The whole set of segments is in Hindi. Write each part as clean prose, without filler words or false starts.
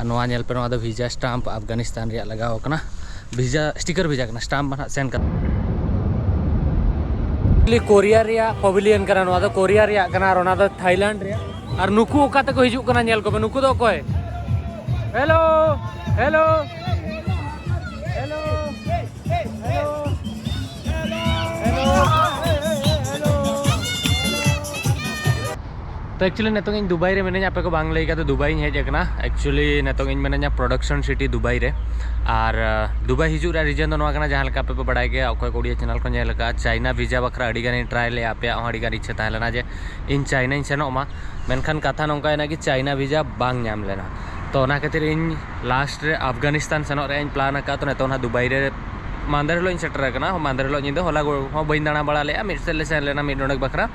नोआ नेल पे नोआ दो वीजा स्टाम्प अफगानिस्तान रे लगाव कना वीजा स्टिकर वीजा कना स्टाम्प बना सेंड कर कोरिया रे पवेलियन कना नोआ दो कोरिया रे कना और ओना दो थाईलैंड रे और नुकु ओका तक हिजु कना नेल को नुकु दो कोय हेलो हेलो हेलो हेलो तो एक्चुअली नितों इन दुबई रे मिने आपे को बांग लई का तो दुबई हेज एकना एक्चुअली नितों इन मिने प्रोडक्शन सिटी दुबई रे और दुबई हिजु रे रीजन दो नोआ कना जहां लका पे बडाय के अकोय कोडिया चैनल को नेल का चाइना वीजा बखरा अडी गानी ट्राई ले आपे अडी गानी इच्छा ताहलेना जे इन चाइना इन सेनो मा मेनखान कथा नोंका ना कि चाइना वीजा बांग नाम लेना तो ना खातिर इन लास्ट रे अफगानिस्तान सेनो रे इन प्लान का तो नितों ना दुबई रे मांदर लो इन सेटर करना मांदर लो निदो होला हो बइन दाना बड़ा ले मिडसेल सेन लेना मिड नोडक बखरा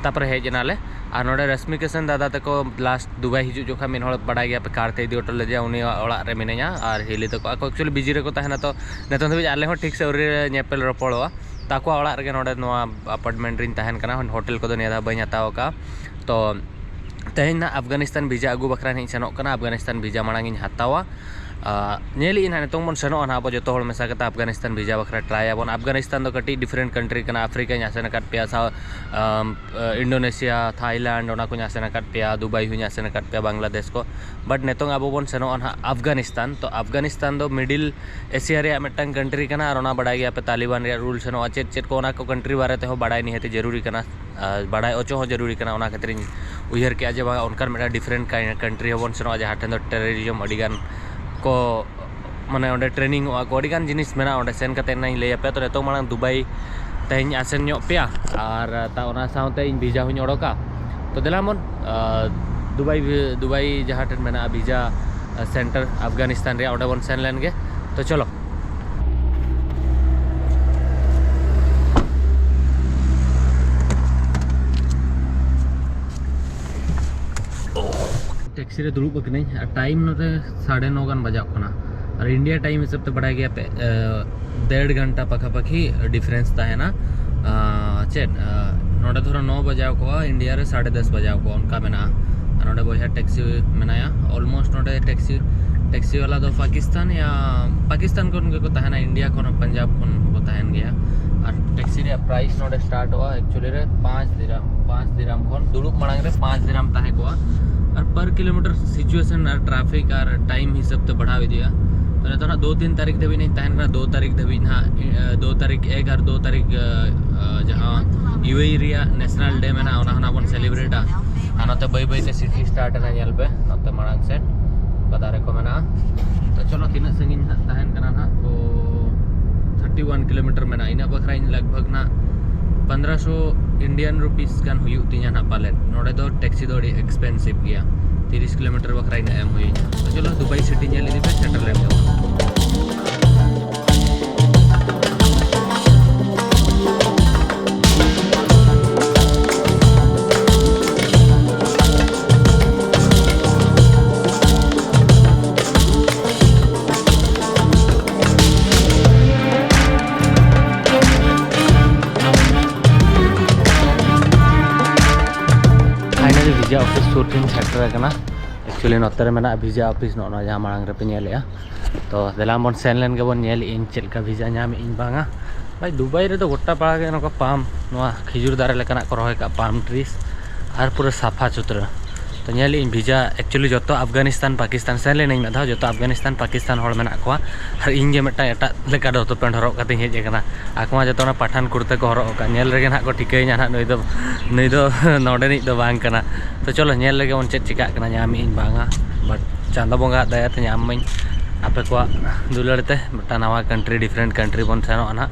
तापर हेज नाले और नोडे रश्मि किशन दादा तको लास्ट दुबई हिजु जोखा मिन होड़ बड़ा गया पे कार ते इदी होटल ले जा उनी ओड़ा रे मिनेया और हिली तको आको एक्चुअली बिजी रे को तहना तो नेतन धबि आले हो ठीक से उरी नेपेल रोपड़वा ताको ओड़ा रे नोडे नोआ अपार्टमेंट रिन तहन कना होटल को दो नेदा बइन हताव का तो तेहन ना अफगानिस्तान वीजा अगु बखरा नहीं सेनोक कना अफगानिस्तान वीजा मांग इन हतावा नेली इन नितों बन सेनो ना अब जो मेसा कता अफगानिस्तान वीजा बखरा ट्राई आबन अफगानिस्तान दो कटी डिफरेंट कंट्री कना अफ्रीका यासेन कट पे सा इंडोनेशिया थाईलैंड ओना को यासेन कट पे दुबई हुई यासेन कट पे बांग्लादेश को बट नितों अब बन सेनो ना अफगानिस्तान तो अफगानिस्तान दो मिडिल एशिया रे मिटन कंट्री कना और ओना बडाय गया पे तालिबान रे रूल सेनो चेत चेत को ओना को कंट्री बारे ते हो बडाय निहते जरूरी कना बडाय ओचो हो जरूरी कना ओना खातिर उयहर के आज उनकार मेटा डिफरेंट डिफरेंट कंट्री बन सेनो जहां ठेन दो टेररिज्म अडिगान को माने ओंडे ट्रेनिंग को अडिगान जिनिस मेना ओंडे सेन कते नाई ले पे तो नितों मांग दुबई तेहन आसेन ᱧᱚᱜ पेया और ता ओना साउते इन वीजा हुई ओडोका तो देलामन दुबई जहां ठेन मेना वीजा सेंटर अफगानिस्तान रे ओंडे बन सेन लेन गे तो चलो टैक्सी रे दुरुब कने टाइम नोते 9:30 गान बजाव कना और इंडिया टाइम हिसाब ते बड़ा गया पे 1.5 घंटा पखापाखी डिफरेंस ता है ना चेट नोडे थोड़ा 9 बजाव को इंडिया रे 10:30 बजाव को उनका मेना नोडे बोया टैक्सी मेनाया ऑलमोस्ट नोडे टैक्सी वाला दो पाकिस्तान को तहना इंडिया को पंजाब को तहन गया और टैक्सी रे प्राइस नोडे स्टार्ट हुआ एक्चुअली रे 5 दिराम खन दुरुब मांग रे 5 दिराम ताहे को और पर किलोमीटर सिचुएशन और ट्रैफिक और टाइम हिसाब से बढ़ा दिया तो नहीं तो ना 2-3 तारीख धबी नहीं तहन कना 2 तारीख धबी ना 2 तारीख 1 और 2 तारीख जहाँ यूएई रिया नेशनल डे में ना ओना बन सेलिब्रेटा नोते बै बै ते सिटी स्टार्ट ना नेल पे नोते मांग सेट बदारे को मेना तो चलो तीन संगिन तहन कना ना तो 31 किलोमीटर में ना इना बखरा इन लगभग ना 1500 इंडियन रुपीस गान हुई तीन ना पाले नोडे दो टैक्सी दो एक्सपेंसिव गया 30 किलोमीटर बखरा इन एम हुई तो चलो दुबई सिटी नेल इदी पे सेटल लेम वीजा ऑफिस सूटिंग सेक्टर करना एक्चुअली नोते मेना वीजा ऑफिस नो जहाँ मांग रे पे नेले तो देला बन सेन लेन के बन नेल इन चेल का वीजा नाम इन बांगा भाई दुबई रे तो गोटा पड़ा के नको पाम नोआ खिजुर दारे लेकना को रहे का पाम ट्रीस और पूरा साफा सुथरा तो नेल इन वीजा एक्चुअली जो अफगानिस्तान पाकिस्तान सेन लेन में था जो अफगानिस्तान पाकिस्तान होड़ मेना को और इन जे मेटा एटा लेका दो तो पेंट हरो कते हेज एकना आकमा जो ना पठान कुर्ते को हरो का नेल रे ना को ठिकैया ना नई दो नोडे नि दो बांग कना तो चलो नेल लगे उन चेक चिका कना नाम इन बांगा बट चांदा बोंगा दया ते नाम मई आपे को दुलड़ते मेटा नवा कंट्री डिफरेंट कंट्री बन सेनो ना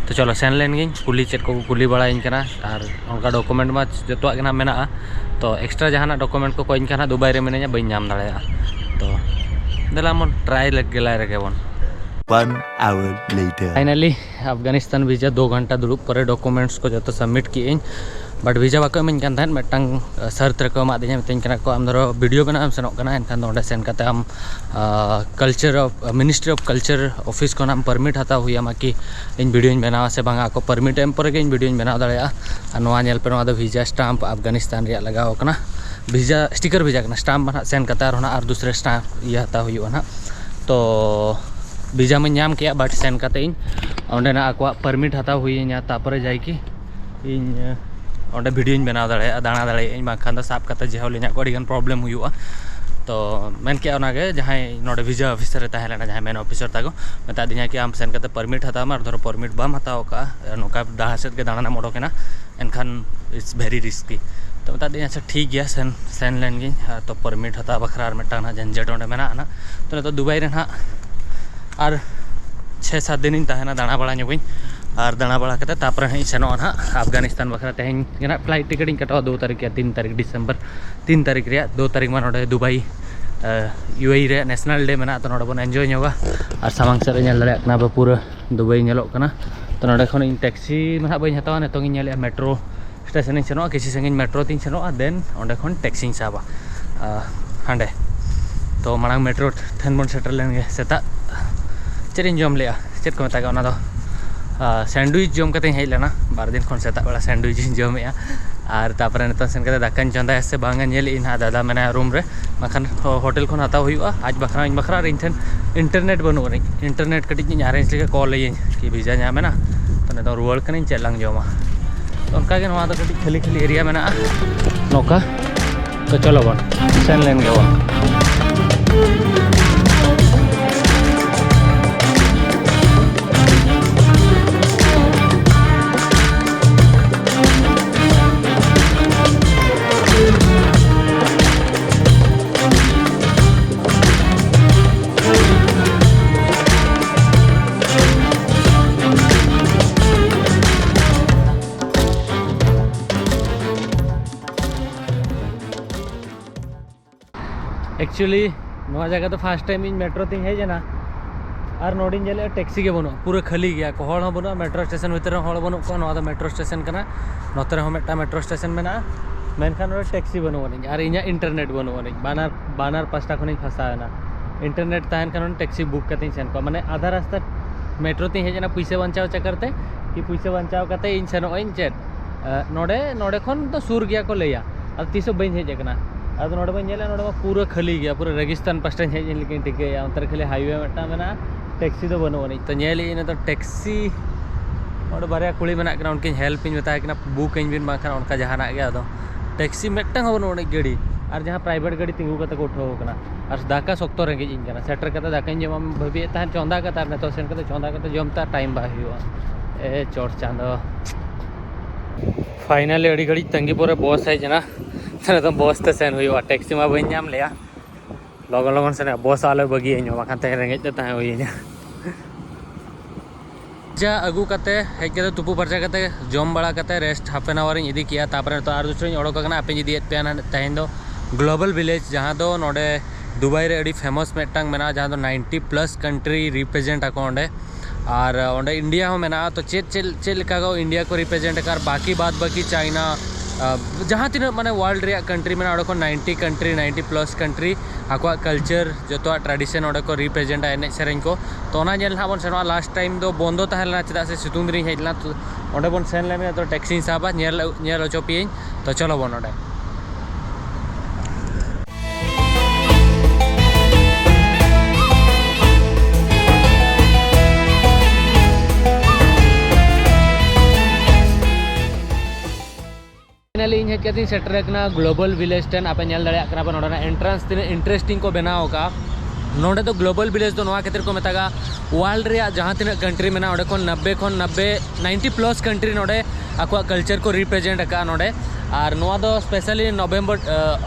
तो चलो सेन लेन गिन कुली चेक को कुली बड़ाइन कना और उनका डॉक्यूमेंट मा जतवा के ना मेना तो एक्स्ट्रा जहाना डॉक्यूमेंट को कोइन कना दुबई रे मेने बइन नाम दाड़या तो देलामन ट्राई लग गेला रे केबन 1 hour later finally Afghanistan visa 2 घंटा दुरुब पर डॉक्यूमेंट्स को जो सबमिट किए बट वीजा बाको इमाñ कान थान मेटang शर्त रे को मा दिया मितኝ कना को आम धरो वीडियो बना हम सेनोक कना एनखान ओंडे सेन कते आम culture of ministry of culture office को नाम परमिट हता हुआ मा कि इन वीडियो बनावा से बांगा को परमिट एम पर इन वीडियो बनाव दाड़या नोआ नेल पे नोआ दो वीजा स्टाम्प अफगानिस्तान रे लगाव कना भिजा स्टिकर भिजा करना स्टाम्प ना सेंड करता रहना और दूसरे स्टाम्प ये हता हुआ ना तो भिजा में नाम किया बट सेंड करते इन ओंडे ना आको परमिट हता हुई तापर जाकि इन ओंडे वीडियो बना दाड़ा दाणा दाड़ा बाखान साब करते जेहल अड़ीगान प्रॉब्लम हुआ तो मेन के जहाँ नोडे भिजा ऑफिसर तहलेना जहाँ मेन ऑफिसर ताको मता दिया कि आम सेन करते परमिट हताम और धरो परमिट बाम हताव का नौका डाहा सेद के दाणा मोड़ोकेना एनखान इट्स वेरी रिस्की तो मता दिया अच्छा ठीक गया सेन लेन गी तो परमिट हता बखरा मिटान झंझट ओंडे मेना ना तो नितो दुबई रे ना और 6-7 दिन तहना दाणा बड़ा ᱧᱚᱜ और दाणा बड़ा करते तापर हाँ सेनों ना अफगानिस्तान बखरा तेहन फ्लाइट टिकट कटवा 2 तारीख या 3 तारीख डिसेम्बर 3 तारीख 2 तारीख में नोडे दुबई UAE रे नेशनल डे मेना तो नोडे बन एंजॉय ᱧᱚᱜᱟ और सामांग से नेल दाड़ा पूरा दुबई नेलोग कना तो नोडे खन इन टैक्सी में बी हतावा नितों नेल मेट्रो स्टेशन सेनों किसी संगिन मेट्रो तीन सेनों देन ओंडे खन टैक्सी साबा हांडे तो मांग मेट्रो ठेन बन सेटल लेन सेता चेद जम ले चेद को मेता ना सैंडविच जम करते हेज लेना 2 दिन खन सेता बेला सैंडविच जमे और तापर नित सेन दाका चंदा से बांगा ना दादा मेना रूम रे बाखान होटल खन हताव हुआ आज बखरा बखरा इन ठेन इंटरनेट बनू इंटरनेट कटी अरेंज लेके कॉल कि भिजा नामे ना तो नित रुआड़ कनी चेद लांग जमा तो उनका कटी खाली खाली एरिया में नौका तो चलो बन सेन लेन गए बन एक्चुअली जगह तो फास्ट टाइम इन मेट्रो तीन हेजना और नोड़ी जले टैक्सी के बनू पूरा खाली गया को बनू मेट्रो स्टेशन भीतर बनू को मेट्रो स्टेशन करना नोते मेटा मेट्रो स्टेशन में मेनखान टैक्सी बनू और इन इंटरनेट बनू बानार पास्टा खन फंसाना इंटरनेट तहन खान टैक्सी बुक करते सेन को माने आधा रास्ता मेट्रो तीन हेजना पैसा बचाव चक्करते कि पैसा बचाव करते इन सेनों चेद नोडे नोडे खन तो सुर गया को लैया और तीसो बी हेजना अब नोडे बन नोडे पूरा खाली गया पूरा रेगिस्तान पास्टा हेज लेकिन टिकया अंतर खाली हाईवे मेटा मेना टैक्सी तो बनू तो नेल तो टैक्सी नोडे बारे कुड़ी मेना उनकी हेल्प मता बुक बिन बाखान उनका जहाना गया तो टैक्सी मेटा बनू गाड़ी और जहाँ प्राइवेट गाड़ी तिंगू को उठावना और दाका शक्त रेंगे सेटर दाका जमा भाभी चंदा नित सेन चंदा जमता टाइम बा ए चोट चाँद फाइनली अड़ी घड़ी तंगी पर बस हेजना तो बस ते सेन हुआ टैक्सी में बी नाम लिया लगन लगन से बस आलो बगी बाखान रेंगे हुई जा अगू करते हेज तुपू फर्चा करते जम बड़ा करते रेस्ट हाफ एन आवर इदी किया तापर तो और दूसरे ओडोकना आपे इदियत पे तेहन दो ग्लोबल विलेज जहाँ दो नोडे दुबई रे अड़ी फेमस मेटांग मेना जहाँ दो 90+ कंट्री रिप्रेजेंट आको ओंडे और ओंडे इंडिया हो मेना तो चेद लेका को इंडिया को रिप्रेजेंट कर बाकी बाद बाकी चाइना जहाँ तीन माने वर्ल्ड रे कंट्री में 90 कंट्री 90+ कंट्री आको कल्चर जो ट्रेडिशन ओडे को रिप्रेजेंट एने सेरें को तो बन सेनवा लास्ट टाइम दो बंदो तहलना चेदा से सितुंग दिन हेजना तो ओडे बन सेन लेमे तो टैक्सी साबा नेल ओचोपी तो चलो बन ओडे इन हेज सेटरना ग्लोबल विलेज टेन आप दाड़ा एंट्रांस तीन इंटरेस्टिंग को बनाव का नोडे तो ग्लोबल विलेज तो खातिर को मेता वर्ल्ड रे जहाँ तीन कंट्री में 90+ कंट्री नोडे आको कल्चर को रिप्रेजेंट का नोडे और दो स्पेशली नवेम्बर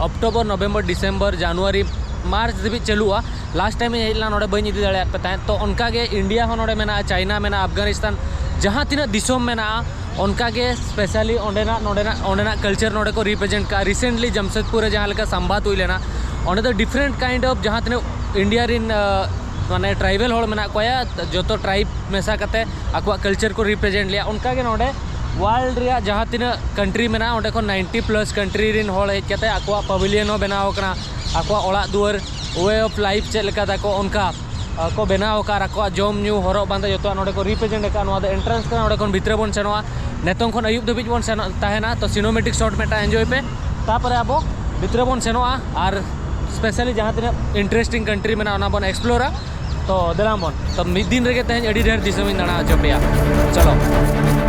अक्टोबर नवेम्बर डिसेम्बर जनवरी मार्च धाबी चलुआ लास्ट टाइम हेजना नोडे बी इदी दाड़ा पे तो उनका इंडिया हो नोडे मेना चाइना मेना अफगानिस्तान जहाँ तीन दिसोम मेना उनका स्पेशली ओंडेना कल्चर नोडे को रिप्रेजेंट का रिसेंटली जमशेदपुर जहाँ लेका संवाद हुई लेना ओंडे तो डिफरेंट काइंड ऑफ जहाँ तीन इंडिया रिन माने ट्राइबल होड़ मेना कोया जो तो ट्राइब मेसा करते आको कल्चर को रिप्रेजेंट लिया उनका नोडे वर्ल्ड रे जहाँ तीन कंट्री मेना ओंडे को 90+ कंट्री रिन होड़ हेज करते आको पवेलियन हो बनाव कना आको ओड़ा दुआर वे ऑफ लाइफ चेद लेका ताको उनका को बनाव का आको जम न्यू हरब बांधे जो नोडे को रिप्रेजेंट का एंट्रेंस का नोडे भितर बन सेनवा नेतों खन अयुब धाबी बन सेन तो सिनेमेटिक शॉट मेटा एंजॉय पे तापर अब भितर बन सेनोआ और स्पेशली जहाँ तीन इंटरेस्टिंग कंट्री में ना बन एक्सप्लोरा तो देना बन तो मिद दिन रे तेज अड़ी ढेर दिसम दाणा चपेया चलो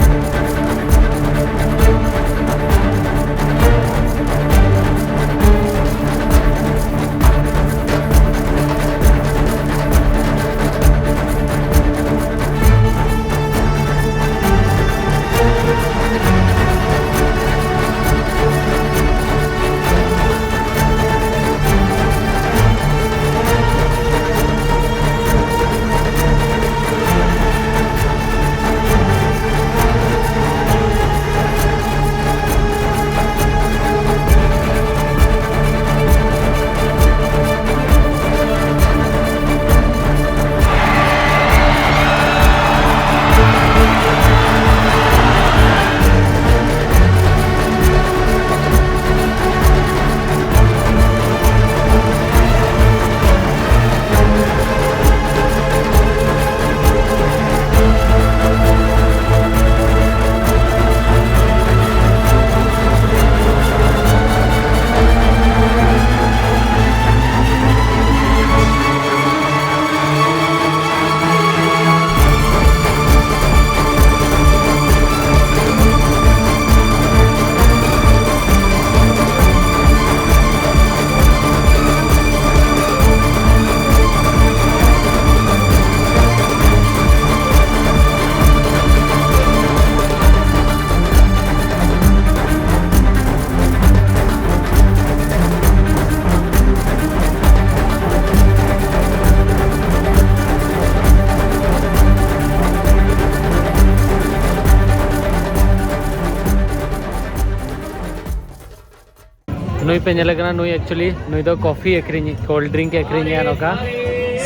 नुई पे नेलेकना नुई एक्चुअली नुई दो coffee accruing cold drink accruing नौका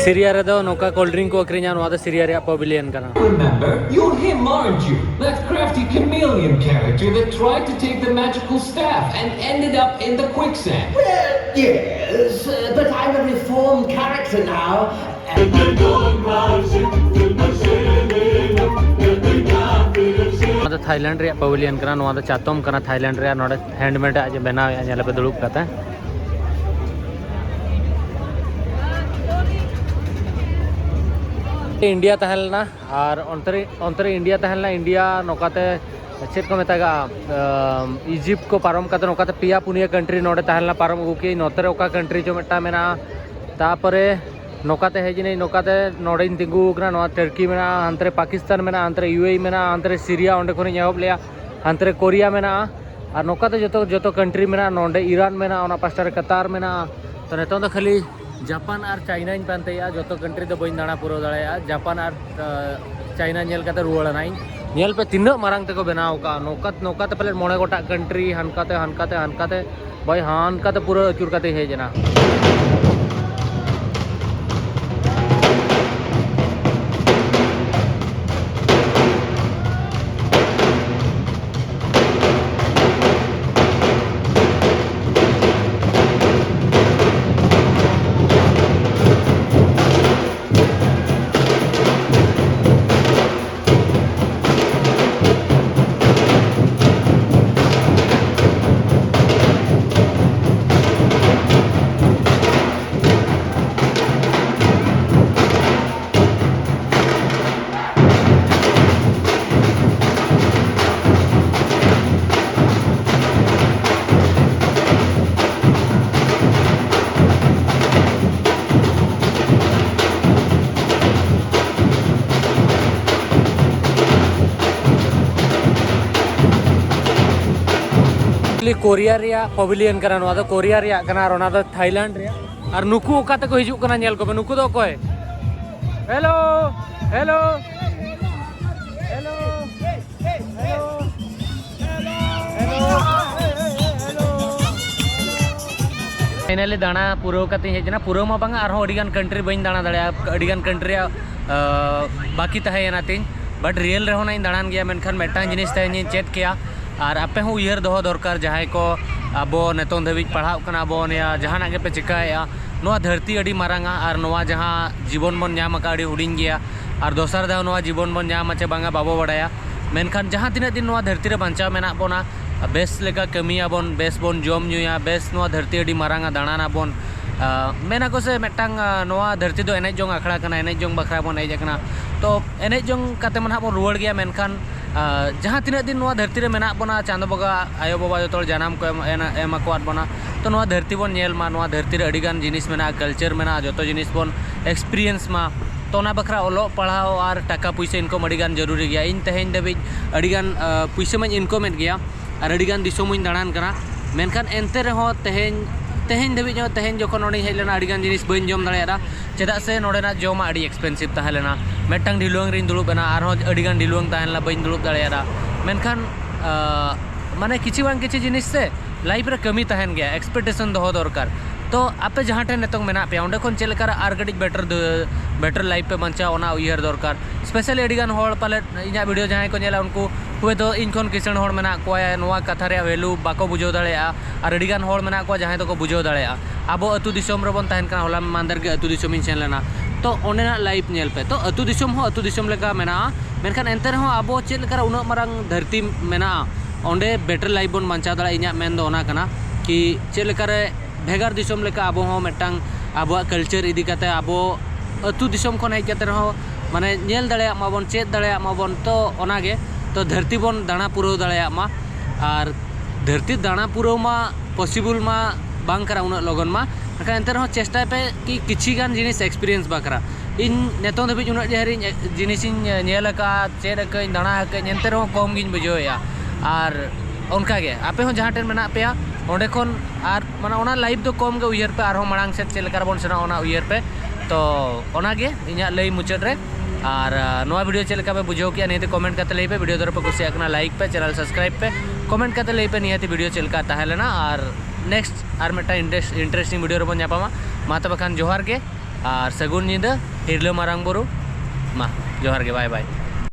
सीरिया रे दो नौका कोल्ड ड्रिंक को एक्रिंग नौका सीरिया रे पवेलियन कना Remember, you're him, aren't you? That crafty chameleon character that tried to take the magical staff and ended up in the quicksand. Well, yes, but I'm a reformed character now. Thailand रे पवेलियन कना नोआ दो चातम कना थाईलैंड रे नोडे हैंडमेड आज बनाव या पे दुड़ुब कता इंडिया तहलना और अंतरे इंडिया तहलना इंडिया नोकाते चेत को मेतागा इजिप्ट को पारम कते नोकाते पिया पुनिया कंट्री नोडे तहलना पारम गुकी नोतरे ओका कंट्री जो मेटा मेना तापरे नौकाते हेजिने नौकाते नोडे तिंगू कना नोआ टर्की मेना अंतरे पाकिस्तान मेना अंतरे यूएई मेना अंतरे सीरिया ओंडे कोनी एहब लिया अंतरे कोरिया मेना और नौकाते जो कंट्री मेना नोडे ईरान मेना ओना पास्टा रे कतार मेना तो नेतों दो खाली जापान और चाइना इन पानते जो कंट्री दो बइन दाणा पूरा दाड़ा जापान और चाइना नेल काते रुवाड़ानाई नेल पे तीन मारंग तक बनाव का नौकाते पहले मोड़े गोटा कंट्री हनकाते भाई हानकाते पूरा अचूर काते हेजना कोरिया रिया पवेलियन कना नोआ दो कोरिया रिया कना और ओना दो थाईलैंड रिया और नुकु ओकाते को हिजुक कना नेल को नुकु दो कोय हेलो हेलो हेलो फाइनली दाणा पूरा कते हेजना पूरा मा बांगा और अडिगान कंट्री बइन दाणा दाड़ा अडिगान कंट्री बाकी तहेना तिन बट रियल रे होना दाणान गया मेनखान मेटा जिनिस तहे चेक किया और आपे हूँ उयर दो दरकार जहाँ को अब नितों धाबी पढ़ाओ अब जहाँ पे चिकाया धरती अड़ी मारांगा और नवा जहाँ जीवन बन नाम अड़ी हुडिंग गया और दोसर दाव नवा जीवन बन नाम चे बांगा बाबो बड़ाया मेनखान जहाँ तीना दिन नवा धरती रे बांचाव मेना बोना बेस लेका कमियाबन बेस बन जम नुया बेस नोआ धरती अडी मारांगा दाणाना बन मेना को से मेटांग नोआ धरती दो एनेज जोंग आखड़ा कना एनेज जोंग बखरा बन एज कना तो एनेज जोंग काते मन हाबन रुवाड़ गया मेनखान जहाँ तीना दिन नोआ धरती रे मेना बना चांदो बगा आयो बाबा जो जानाम को एम आकोआद बना तो नोआ धरती बन नेल मा नोआ धरती रे अडिगान जिनिस मेना कल्चर मेना जो जिनिस बन एक्सपीरियंस मा तो ओना बखरा ओलो पढ़ाओ और टाका पैसा इनकम अडिगान जरूरी गया इन तेहेन दबिज अडिगान पैसा में इनकम गया और अडिगान दिसोमुኝ दाणान कना मेनखान एनते रहो तेहेन दबिज तेहेन जखन नोडे हेज लेना अडिगान जिनिस बइन जम दाड़ेया चेदा से नोडेना जमा अडी एक्सपेंसिव ताहे लेना मेटांग ढिलुआंग रिन दुलुब बना आरो अडिगान ढिलुआंग ताहेनला बइन दुलुब दाड़ेया मेनखान माने किछि बांग किछि जिनिस से लाइफ रे कमी ताहेन गया एक्सपेक्टेशन दोहो दरकार तो आपे जहाँ ठेन नितोंग मेना पे ओंडे खन चेलकार आर गटिज बेटर लाइफ पे बंचा ओना उयहर दरकार स्पेशली अडिगान होड़ पाले इना वीडियो जहाँ को नेला उनको हुए तो इन खन किसण होड़ मेना कोया नोआ कथा रे वैल्यू बाको बुझाव दाड़ेया और अडिगान होड़ मेना को जहाँ तो को बुझाव दाड़ेया आबो अतु दिसोम रे बन ताहेन काना होला मांदर के अतु दिसोम इन सेन लेना तो ओनेना लाइफ नेल पे तो अतु दिसोम हो अतु दिसोम लेका मेना मेनखान एंते रहो आबो चेल लेका उना मारंग धरती मेना ओंडे बेटर लाइफ बन बंचा दाड़ा इना मेन दो ओना कना कि चेल लेका रे भेगार दिसोम लेका आबो हो मेटांग आबो कल्चर इदी काते आबो अतु दिसोम खन हेज काते रहो माने नेल दाड़ेया माबन चेद दाड़ेया माबन तो ओनागे तो धरती बन दाणा पुराव दाड़ेया मा और धरती दाणा पुराव मा पॉसिबल मा बांग करा उना लगन मा एनखान एंते रहो चेष्टा पे कि किछि गान जिनिस एक्सपीरियंस बाकरा इन नेतों दबिज उना जहरी जिनिस नेल का चेद का दाणा का एंते रहो कम गिन बुझावेया और उनका गे आपे हो जहाँ टेन मेना पेया ओंडे खन आर माने ओना लाइफ दो कम गे उयहर पे आरो मांग से चेलकार बन सेना ओना उयहर पे तो ओना गे इना लई मुचाद रे और नोआ वीडियो चेलका पे बुझाव किया नहीं कमेंट करते लई पे वीडियो दर पे कुछ एकना लाइक पे चैनल सब्सक्राइब पे कमेंट करते लई पे निहाती वीडियो चेलका ताहे लेना और नेक्स्ट आर मेटा इंटरेस्टिंग वीडियो रे बन जापामा मा तबे खान जोहार गे और सगुन निदा हिरलो मारांग बुरु मा जोहार गे बाय बाय।